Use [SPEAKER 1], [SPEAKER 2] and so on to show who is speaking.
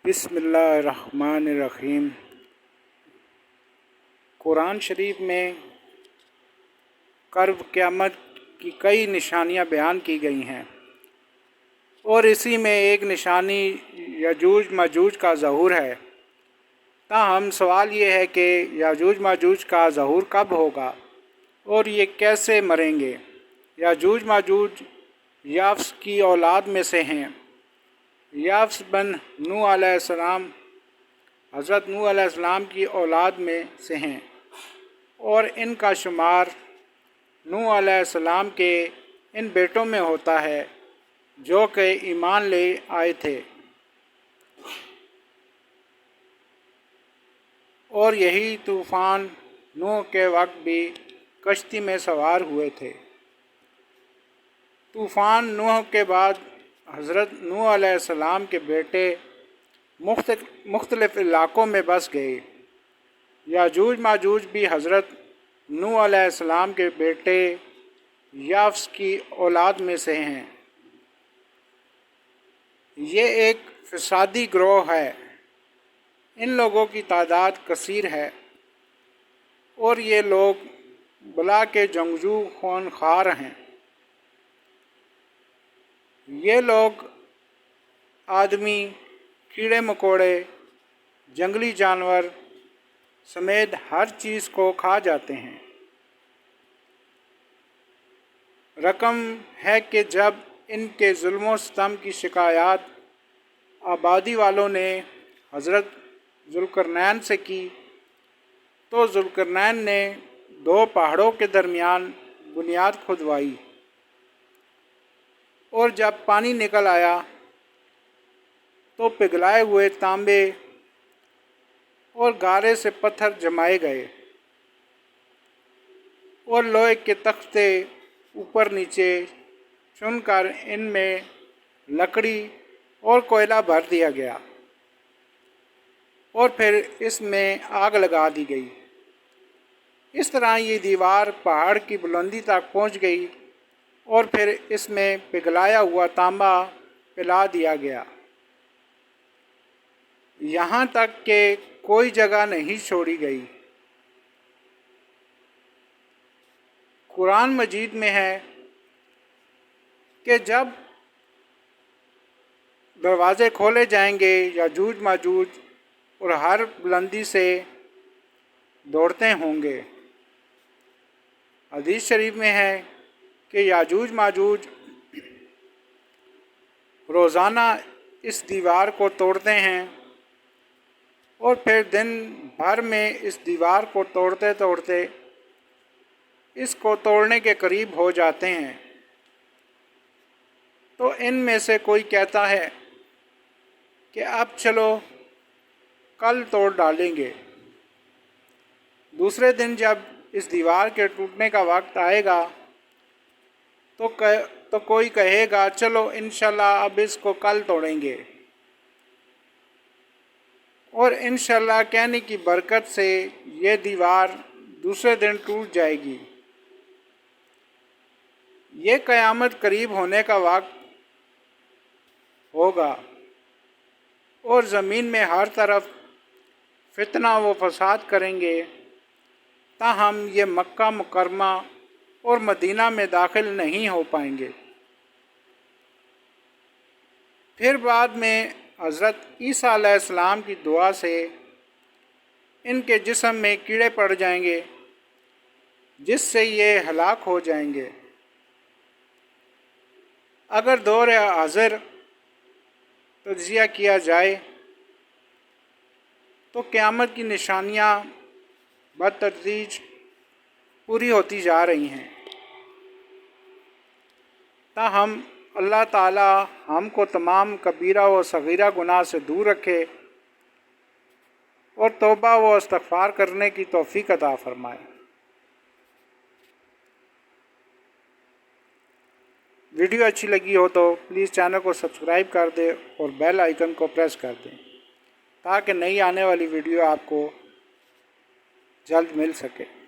[SPEAKER 1] बिस्मिल्लाहिर्रहमानिर्रहीम। कुरान शरीफ में क़र्ब क़यामत की कई निशानियाँ बयान की गई हैं और इसी में एक निशानी याजूज माजूज का ज़हूर है। ताहम सवाल ये है कि याजूज माजूज का ज़हूर कब होगा और ये कैसे मरेंगे। याजूज माजूज याफ्स की औलाद में से हैं। याफ्स बन नूह अलैहिस्सलाम हज़रत नूह अलैहिस्सलाम की औलाद में से हैं और इनका शुमार नूह अलैहिस्सलाम के इन बेटों में होता है जो कि ईमान ले आए थे और यही तूफ़ान नूह के वक्त भी कश्ती में सवार हुए थे। तूफ़ान नूह के बाद हज़रत नूह अलैहिस्सलाम के बेटे मुख्तलिफ़ इलाक़ों में बस गए। याजूज माजूज भी हज़रत नूह अलैहिस्सलाम के बेटे याफ्स की औलाद में से हैं। ये एक फ़सादी ग्रोह है। इन लोगों की तादाद कसीर है और ये लोग बला के जंगजू खूनखार हैं। ये लोग आदमी, कीड़े मकोड़े, जंगली जानवर समेत हर चीज़ को खा जाते हैं। रकम है कि जब इनके जुल्म सितम की शिकायत आबादी वालों ने हज़रत ज़ुल्करनैन से की तो ज़ुल्करनैन ने दो पहाड़ों के दरमियान बुनियाद खुदवाई और जब पानी निकल आया तो पिघलाए हुए तांबे और गारे से पत्थर जमाए गए और लोहे के तख्ते ऊपर नीचे चुनकर इनमें लकड़ी और कोयला भर दिया गया और फिर इसमें आग लगा दी गई। इस तरह ये दीवार पहाड़ की बुलंदी तक पहुंच गई और फिर इसमें पिघलाया हुआ तांबा पिला दिया गया, यहाँ तक कि कोई जगह नहीं छोड़ी गई। कुरान मजीद में है कि जब दरवाज़े खोले जाएंगे याजूज माजूज और हर बुलंदी से दौड़ते होंगे। हदीस शरीफ में है कि याजूज माजूज रोज़ाना इस दीवार को तोड़ते हैं और फिर दिन भर में इस दीवार को तोड़ते तोड़ते इसको तोड़ने के करीब हो जाते हैं। तो इनमें से कोई कहता है कि अब चलो कल तोड़ डालेंगे। दूसरे दिन जब इस दीवार के टूटने का वक्त आएगा तो कोई कहेगा चलो इंशाल्लाह अब इसको कल तोड़ेंगे और इंशाल्लाह कहने की बरकत से ये दीवार दूसरे दिन टूट जाएगी। ये क़यामत करीब होने का वक्त होगा और ज़मीन में हर तरफ फितना व फसाद करेंगे। ताहम ये मक्का मुकरमा और मदीना में दाखिल नहीं हो पाएंगे। फिर बाद में हज़रत ईसा अलैहिस्सलाम की दुआ से इनके जिस्म में कीड़े पड़ जाएंगे जिससे ये हलाक हो जाएंगे। अगर दौर हाज़िर तज्ज़िया किया जाए तो क़यामत की निशानियाँ बतदरीज पूरी होती जा रही हैं। ताहम अल्लाह ताला हमको तमाम कबीरा व सगीरा गुनाह से दूर रखे और तौबा व इस्तग़फ़ार करने की तौफ़ीक़ अता फ़रमाए। वीडियो अच्छी लगी हो तो प्लीज़ चैनल को सब्सक्राइब कर दें और बेल आइकन को प्रेस कर दें ताकि नई आने वाली वीडियो आपको जल्द मिल सके।